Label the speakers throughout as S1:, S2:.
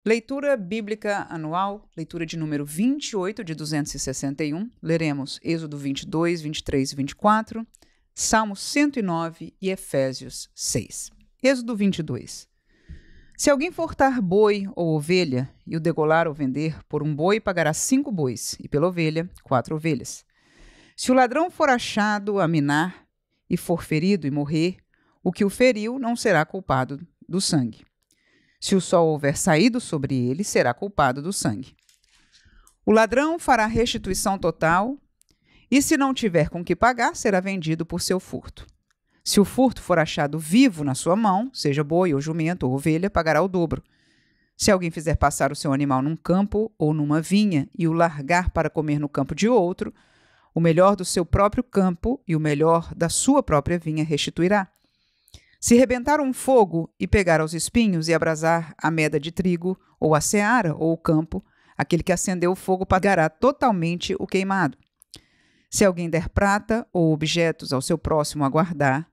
S1: Leitura Bíblica Anual, leitura de número 28 de 261. Leremos Êxodo 22, 23 e 24, Salmo 109 e Efésios 6. Êxodo 22. Se alguém furtar boi ou ovelha e o degolar ou vender, por um boi pagará 5 bois e pela ovelha 4 ovelhas. Se o ladrão for achado a minar e for ferido e morrer, o que o feriu não será culpado do sangue. Se o sol houver saído sobre ele, será culpado do sangue. O ladrão fará restituição total e, se não tiver com que pagar, será vendido por seu furto. Se o furto for achado vivo na sua mão, seja boi ou jumento ou ovelha, pagará o dobro. Se alguém fizer passar o seu animal num campo ou numa vinha e o largar para comer no campo de outro, o melhor do seu próprio campo e o melhor da sua própria vinha restituirá. Se rebentar um fogo e pegar aos espinhos e abrasar a meda de trigo, ou a seara, ou o campo, aquele que acendeu o fogo pagará totalmente o queimado. Se alguém der prata ou objetos ao seu próximo a guardar,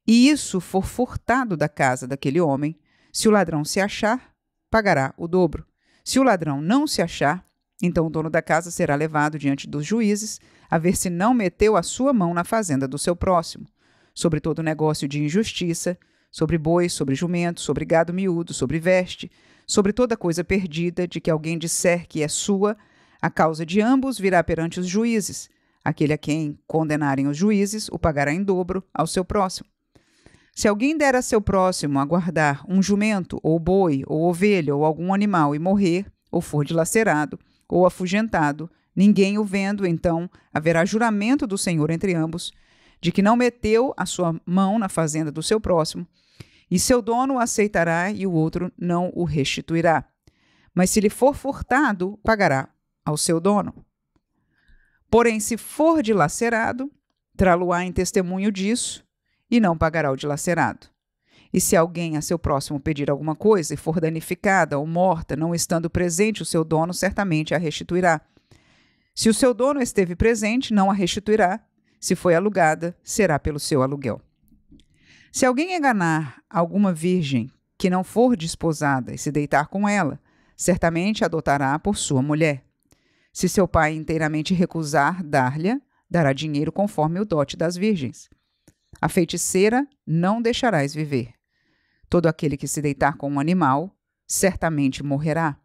S1: e isso for furtado da casa daquele homem, se o ladrão se achar, pagará o dobro. Se o ladrão não se achar, então o dono da casa será levado diante dos juízes, a ver se não meteu a sua mão na fazenda do seu próximo. Sobre todo negócio de injustiça, sobre bois, sobre jumento, sobre gado miúdo, sobre veste, sobre toda coisa perdida de que alguém disser que é sua, a causa de ambos virá perante os juízes. Aquele a quem condenarem os juízes o pagará em dobro ao seu próximo. Se alguém der a seu próximo a guardar um jumento, ou boi, ou ovelha, ou algum animal e morrer, ou for dilacerado, ou afugentado, ninguém o vendo, então haverá juramento do Senhor entre ambos, de que não meteu a sua mão na fazenda do seu próximo, e seu dono o aceitará e o outro não o restituirá. Mas se lhe for furtado, pagará ao seu dono. Porém, se for dilacerado, trá-lo-á em testemunho disso, e não pagará o dilacerado. E se alguém a seu próximo pedir alguma coisa e for danificada ou morta, não estando presente o seu dono, certamente a restituirá. Se o seu dono esteve presente, não a restituirá. Se foi alugada, será pelo seu aluguel. Se alguém enganar alguma virgem que não for desposada e se deitar com ela, certamente adotará por sua mulher. Se seu pai inteiramente recusar dar-lhe, dará dinheiro conforme o dote das virgens. A feiticeira não deixarás viver. Todo aquele que se deitar com um animal, certamente morrerá.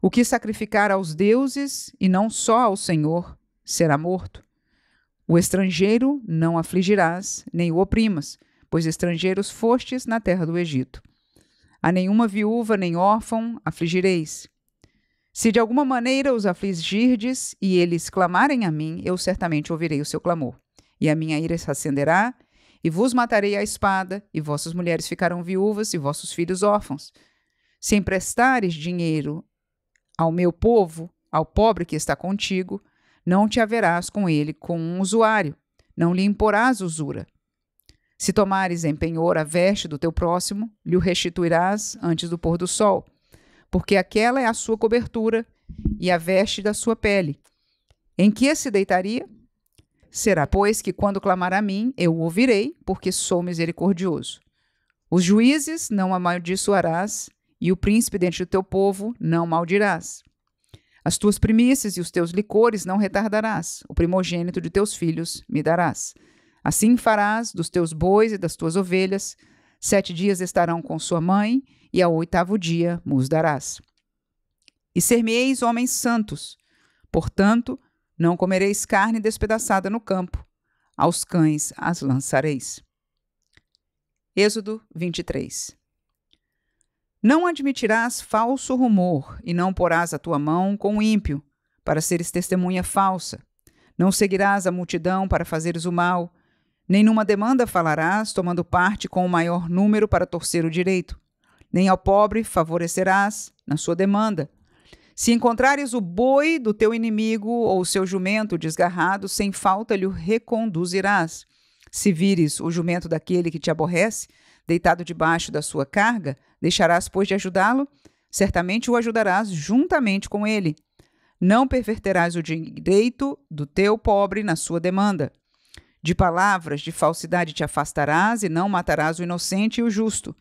S1: O que sacrificar aos deuses, e não só ao Senhor, será morto. O estrangeiro não afligirás, nem o oprimas, pois estrangeiros fostes na terra do Egito. A nenhuma viúva nem órfão afligireis. Se de alguma maneira os afligirdes e eles clamarem a mim, eu certamente ouvirei o seu clamor. E a minha ira se acenderá, e vos matarei à espada, e vossas mulheres ficarão viúvas, e vossos filhos órfãos. Se emprestares dinheiro ao meu povo, ao pobre que está contigo, não te haverás com ele com um usuário, não lhe imporás usura. Se tomares em penhor a veste do teu próximo, lhe o restituirás antes do pôr do sol, porque aquela é a sua cobertura e a veste da sua pele. Em que se deitaria? Será, pois, que quando clamar a mim, eu o ouvirei, porque sou misericordioso. Os juízes não amaldiçoarás, e o príncipe dentre o teu povo não maldirás. As tuas primícias e os teus licores não retardarás, o primogênito de teus filhos me darás. Assim farás dos teus bois e das tuas ovelhas, 7 dias estarão com sua mãe, e ao 8º dia mos darás. E ser-me-eis homens santos, portanto, não comereis carne despedaçada no campo, aos cães as lançareis. Êxodo 23. Não admitirás falso rumor, e não porás a tua mão com o ímpio, para seres testemunha falsa. Não seguirás a multidão para fazeres o mal, nem numa demanda falarás, tomando parte com o maior número para torcer o direito. Nem ao pobre favorecerás na sua demanda. Se encontrares o boi do teu inimigo ou o seu jumento desgarrado, sem falta lhe o reconduzirás. Se vires o jumento daquele que te aborrece, deitado debaixo da sua carga, deixarás, pois, de ajudá-lo? Certamente o ajudarás juntamente com ele. Não perverterás o direito do teu pobre na sua demanda. De palavras de falsidade te afastarás e não matarás o inocente e o justo,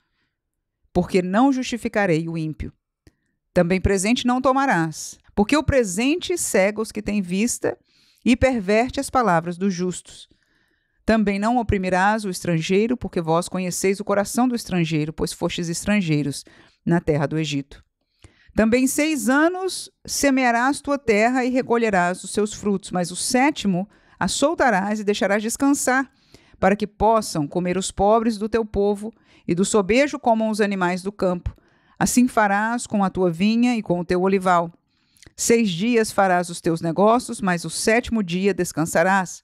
S1: porque não justificarei o ímpio. Também presente não tomarás, porque o presente cega os que têm vista e perverte as palavras dos justos. Também não oprimirás o estrangeiro, porque vós conheceis o coração do estrangeiro, pois fostes estrangeiros na terra do Egito. Também 6 anos semearás tua terra e recolherás os seus frutos, mas o 7º a soltarás e deixarás descansar, para que possam comer os pobres do teu povo, e do sobejo comam os animais do campo. Assim farás com a tua vinha e com o teu olival. 6 dias farás os teus negócios, mas o 7º dia descansarás,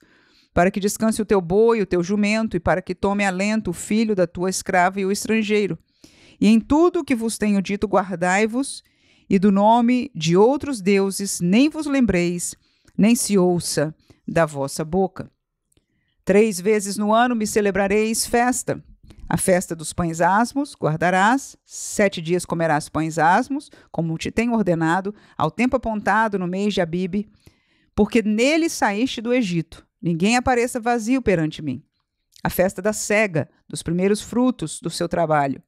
S1: para que descanse o teu boi e o teu jumento, e para que tome alento o filho da tua escrava e o estrangeiro. E em tudo o que vos tenho dito guardai-vos, e do nome de outros deuses nem vos lembreis, nem se ouça da vossa boca. 3 vezes no ano me celebrareis festa. A festa dos pães asmos guardarás, 7 dias comerás pães asmos, como te tenho ordenado, ao tempo apontado no mês de Abibe, porque nele saíste do Egito. Ninguém apareça vazio perante mim. A festa da cega, dos primeiros frutos do seu trabalho,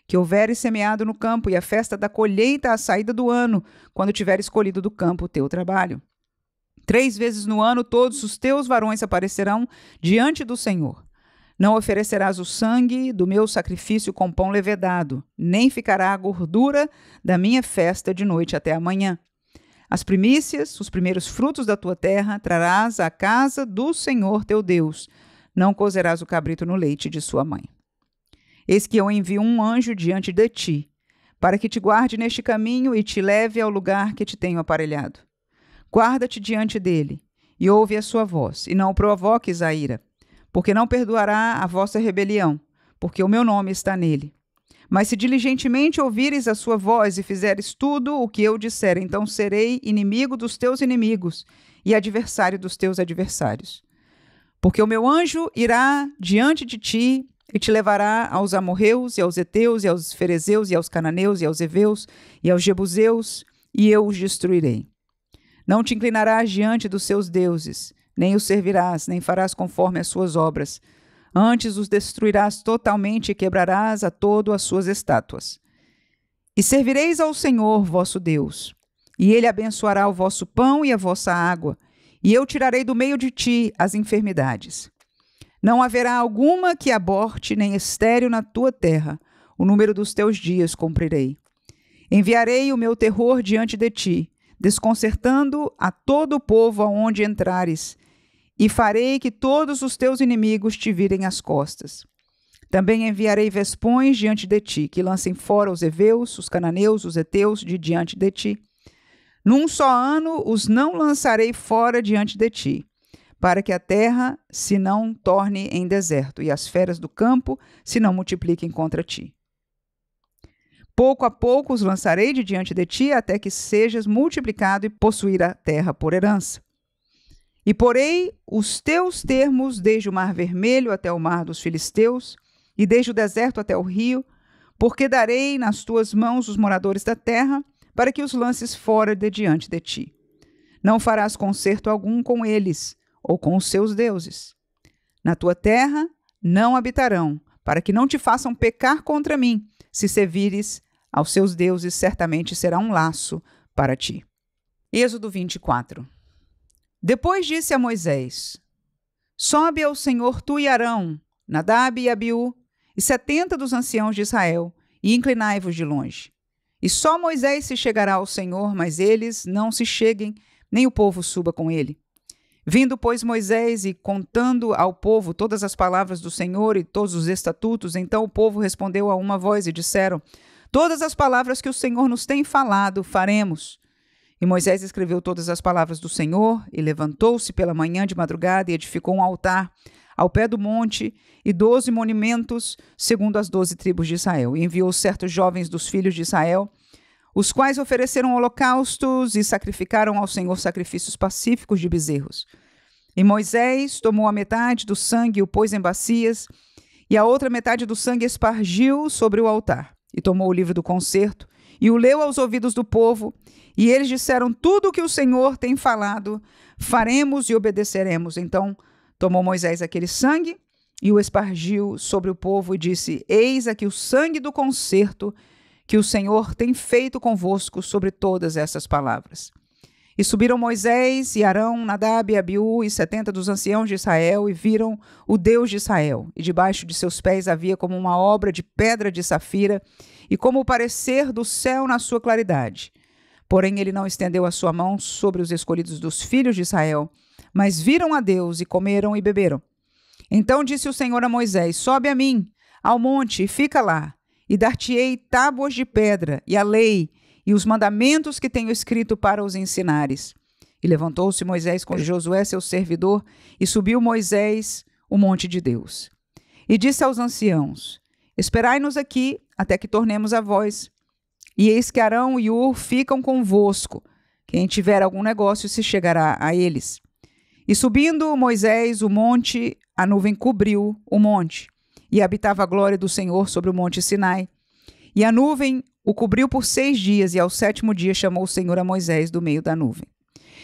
S1: que houveres semeado no campo, e a festa da colheita à saída do ano, quando tiveres colhido do campo o teu trabalho. 3 vezes no ano todos os teus varões aparecerão diante do Senhor. Não oferecerás o sangue do meu sacrifício com pão levedado, nem ficará a gordura da minha festa de noite até amanhã. As primícias, os primeiros frutos da tua terra, trarás à casa do Senhor teu Deus. Não cozerás o cabrito no leite de sua mãe. Eis que eu envio um anjo diante de ti, para que te guarde neste caminho e te leve ao lugar que te tenho aparelhado. Guarda-te diante dele, e ouve a sua voz, e não o provoques a ira, porque não perdoará a vossa rebelião, porque o meu nome está nele. Mas se diligentemente ouvires a sua voz e fizeres tudo o que eu disser, então serei inimigo dos teus inimigos e adversário dos teus adversários. Porque o meu anjo irá diante de ti e te levará aos amorreus, e aos heteus, e aos ferezeus, e aos cananeus, e aos heveus, e aos jebuseus, e eu os destruirei. Não te inclinarás diante dos seus deuses, nem os servirás, nem farás conforme as suas obras. Antes os destruirás totalmente e quebrarás a todo as suas estátuas. E servireis ao Senhor vosso Deus, e ele abençoará o vosso pão e a vossa água, e eu tirarei do meio de ti as enfermidades. Não haverá alguma que aborte nem estéril na tua terra, o número dos teus dias cumprirei. Enviarei o meu terror diante de ti, desconcertando a todo o povo aonde entrares, e farei que todos os teus inimigos te virem as costas. Também enviarei vespões diante de ti, que lancem fora os heveus, os cananeus, os heteus de diante de ti. Num só ano os não lançarei fora diante de ti, para que a terra se não torne em deserto, e as feras do campo se não multipliquem contra ti. Pouco a pouco os lançarei de diante de ti, até que sejas multiplicado e possuir a terra por herança. E porei os teus termos desde o mar vermelho até o mar dos filisteus, e desde o deserto até o rio, porque darei nas tuas mãos os moradores da terra, para que os lances fora de diante de ti. Não farás concerto algum com eles, ou com os seus deuses. Na tua terra não habitarão, para que não te façam pecar contra mim. Se servires aos seus deuses, certamente será um laço para ti. Êxodo 24. Depois disse a Moisés: Sobe ao Senhor tu e Arão, Nadab e Abiú, e 70 dos anciãos de Israel, e inclinai-vos de longe. E só Moisés se chegará ao Senhor, mas eles não se cheguem, nem o povo suba com ele. Vindo, pois, Moisés e contando ao povo todas as palavras do Senhor e todos os estatutos, então o povo respondeu a uma voz e disseram: Todas as palavras que o Senhor nos tem falado, faremos. E Moisés escreveu todas as palavras do Senhor, e levantou-se pela manhã de madrugada e edificou um altar ao pé do monte e 12 monumentos, segundo as 12 tribos de Israel. E enviou certos jovens dos filhos de Israel, os quais ofereceram holocaustos e sacrificaram ao Senhor sacrifícios pacíficos de bezerros. E Moisés tomou a metade do sangue e o pôs em bacias, e a outra metade do sangue espargiu sobre o altar. E tomou o livro do concerto e o leu aos ouvidos do povo, e eles disseram: Tudo o que o Senhor tem falado, faremos e obedeceremos. Então tomou Moisés aquele sangue e o espargiu sobre o povo e disse: Eis aqui o sangue do concerto que o Senhor tem feito convosco sobre todas essas palavras. E subiram Moisés e Arão, Nadab e Abiú e 70 dos anciãos de Israel e viram o Deus de Israel. E debaixo de seus pés havia como uma obra de pedra de safira e como o parecer do céu na sua claridade. Porém ele não estendeu a sua mão sobre os escolhidos dos filhos de Israel, mas viram a Deus e comeram e beberam. Então disse o Senhor a Moisés: sobe a mim, ao monte, e fica lá, e dar-te-ei tábuas de pedra, e a lei, e os mandamentos que tenho escrito para os ensinares. E levantou-se Moisés com Josué, seu servidor, e subiu Moisés o monte de Deus. E disse aos anciãos: esperai-nos aqui, até que tornemos a vós. E eis que Arão e Hur ficam convosco. Quem tiver algum negócio se chegará a eles. E subindo Moisés o monte, a nuvem cobriu o monte, e habitava a glória do Senhor sobre o monte Sinai. E a nuvem o cobriu por 6 dias, e ao 7º dia chamou o Senhor a Moisés do meio da nuvem.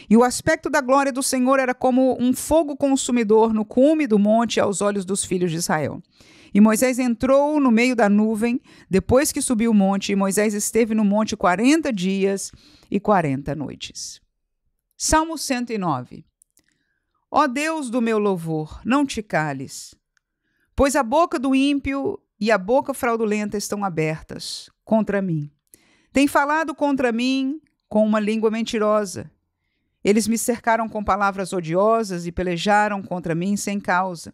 S1: E o aspecto da glória do Senhor era como um fogo consumidor no cume do monte aos olhos dos filhos de Israel. E Moisés entrou no meio da nuvem, depois que subiu o monte, e Moisés esteve no monte 40 dias e 40 noites. Salmo 109. Ó Deus do meu louvor, não te cales, pois a boca do ímpio e a boca fraudulenta estão abertas contra mim. Tem falado contra mim com uma língua mentirosa. Eles me cercaram com palavras odiosas e pelejaram contra mim sem causa.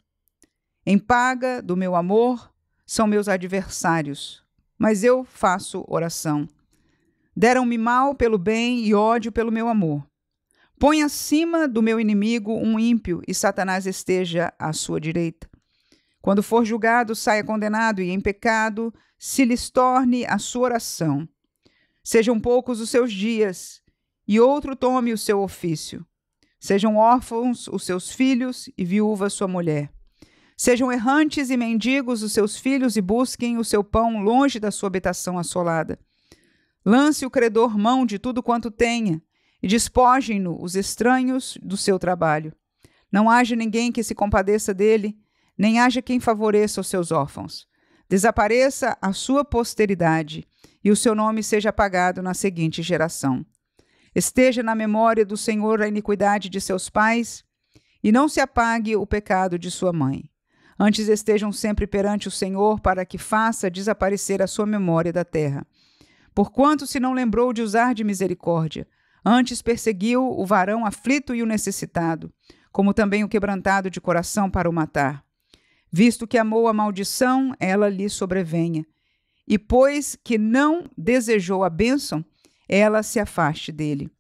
S1: Em paga do meu amor são meus adversários, mas eu faço oração. Deram-me mal pelo bem e ódio pelo meu amor. Põe acima do meu inimigo um ímpio e Satanás esteja à sua direita. Quando for julgado, saia condenado e em pecado se lhes torne a sua oração. Sejam poucos os seus dias e outro tome o seu ofício. Sejam órfãos os seus filhos e viúva sua mulher. Sejam errantes e mendigos os seus filhos e busquem o seu pão longe da sua habitação assolada. Lance o credor mão de tudo quanto tenha e despojem-no os estranhos do seu trabalho. Não haja ninguém que se compadeça dele, nem haja quem favoreça os seus órfãos. Desapareça a sua posteridade e o seu nome seja apagado na seguinte geração. Esteja na memória do Senhor a iniquidade de seus pais e não se apague o pecado de sua mãe. Antes estejam sempre perante o Senhor para que faça desaparecer a sua memória da terra. Porquanto se não lembrou de usar de misericórdia, antes perseguiu o varão aflito e o necessitado, como também o quebrantado de coração para o matar. Visto que amou a maldição, ela lhe sobrevenha. E pois que não desejou a bênção, ela se afaste dele.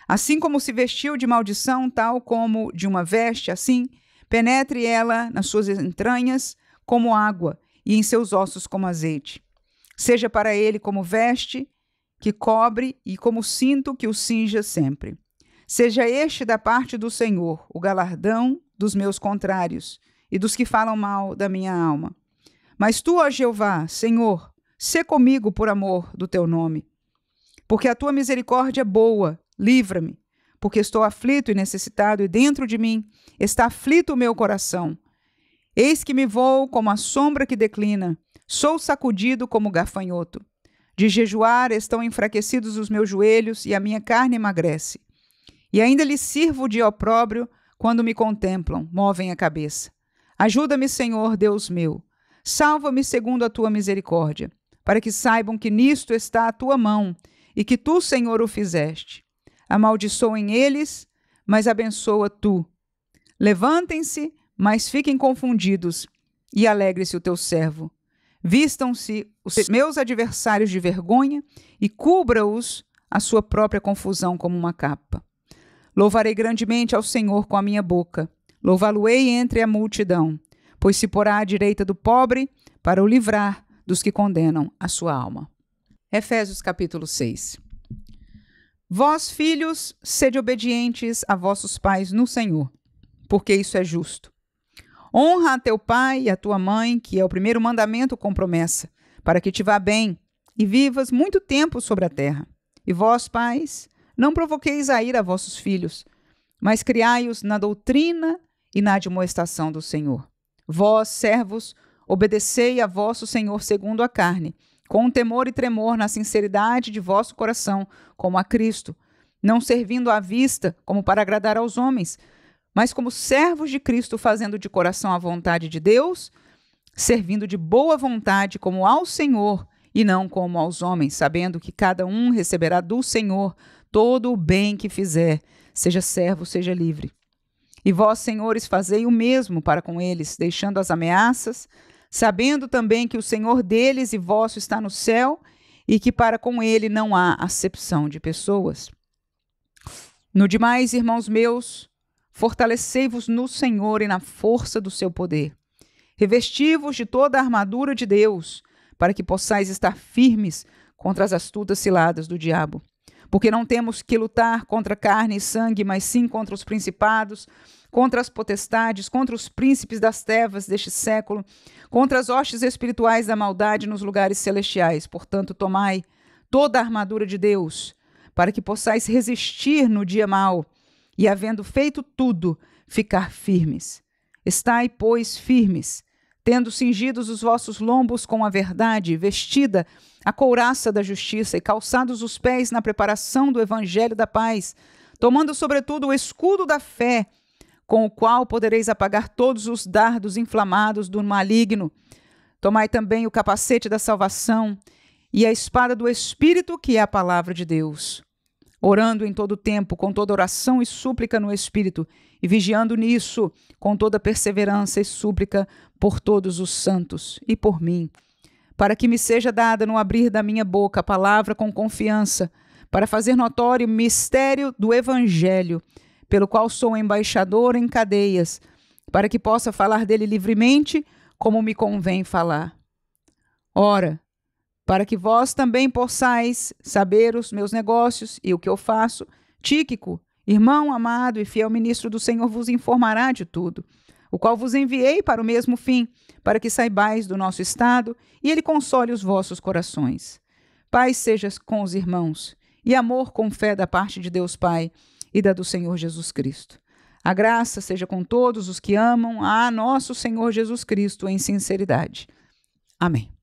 S1: Assim como se vestiu de maldição, tal como de uma veste, assim penetre ela nas suas entranhas como água e em seus ossos como azeite. Seja para ele como veste que cobre e como cinto que o cinja sempre. Seja este da parte do Senhor o galardão dos meus contrários e dos que falam mal da minha alma. Mas tu, ó Jeová, Senhor, sê comigo por amor do teu nome. Porque a tua misericórdia é boa, livra-me, porque estou aflito e necessitado, e dentro de mim está aflito o meu coração. Eis que me vou como a sombra que declina, sou sacudido como gafanhoto. De jejuar estão enfraquecidos os meus joelhos, e a minha carne emagrece. E ainda lhes sirvo de opróbrio quando me contemplam, movem a cabeça. Ajuda-me, Senhor, Deus meu. Salva-me segundo a tua misericórdia, para que saibam que nisto está a tua mão, e que tu, Senhor, o fizeste. Amaldiçoem eles, mas abençoa tu. Levantem-se, mas fiquem confundidos, e alegre-se o teu servo. Vistam-se os meus adversários de vergonha, e cubra-os a sua própria confusão como uma capa. Louvarei grandemente ao Senhor com a minha boca. Louvá-lo-ei entre a multidão, pois se porá à direita do pobre para o livrar dos que condenam a sua alma. Efésios capítulo 6. Vós, filhos, sede obedientes a vossos pais no Senhor, porque isso é justo. Honra a teu pai e a tua mãe, que é o primeiro mandamento com promessa, para que te vá bem e vivas muito tempo sobre a terra. E vós, pais, não provoqueis a ira a vossos filhos, mas criai-os na doutrina e na admoestação do Senhor. Vós, servos, obedecei a vosso Senhor segundo a carne, com temor e tremor na sinceridade de vosso coração, como a Cristo, não servindo à vista como para agradar aos homens, mas como servos de Cristo, fazendo de coração a vontade de Deus, servindo de boa vontade como ao Senhor e não como aos homens, sabendo que cada um receberá do Senhor todo o bem que fizer, seja servo, seja livre. E vós, senhores, fazei o mesmo para com eles, deixando as ameaças, sabendo também que o Senhor deles e vosso está no céu e que para com ele não há acepção de pessoas. No demais, irmãos meus, fortalecei-vos no Senhor e na força do seu poder. Revesti-vos de toda a armadura de Deus, para que possais estar firmes contra as astutas ciladas do diabo. Porque não temos que lutar contra carne e sangue, mas sim contra os principados, contra as potestades, contra os príncipes das trevas deste século, contra as hostes espirituais da maldade nos lugares celestiais. Portanto, tomai toda a armadura de Deus, para que possais resistir no dia mau, e havendo feito tudo, ficar firmes. Estai, pois, firmes, tendo cingidos os vossos lombos com a verdade, vestida a couraça da justiça e calçados os pés na preparação do evangelho da paz, tomando sobretudo o escudo da fé, com o qual podereis apagar todos os dardos inflamados do maligno. Tomai também o capacete da salvação e a espada do Espírito, que é a palavra de Deus, orando em todo tempo, com toda oração e súplica no Espírito, e vigiando nisso com toda perseverança e súplica por todos os santos e por mim, para que me seja dada no abrir da minha boca a palavra com confiança, para fazer notório o mistério do Evangelho, pelo qual sou embaixador em cadeias, para que possa falar dele livremente, como me convém falar. Ora, para que vós também possais saber os meus negócios e o que eu faço, Tíquico, irmão amado e fiel ministro do Senhor, vos informará de tudo, o qual vos enviei para o mesmo fim, para que saibais do nosso estado e ele console os vossos corações. Paz seja com os irmãos e amor com fé da parte de Deus Pai e da do Senhor Jesus Cristo. A graça seja com todos os que amam a nosso Senhor Jesus Cristo em sinceridade. Amém.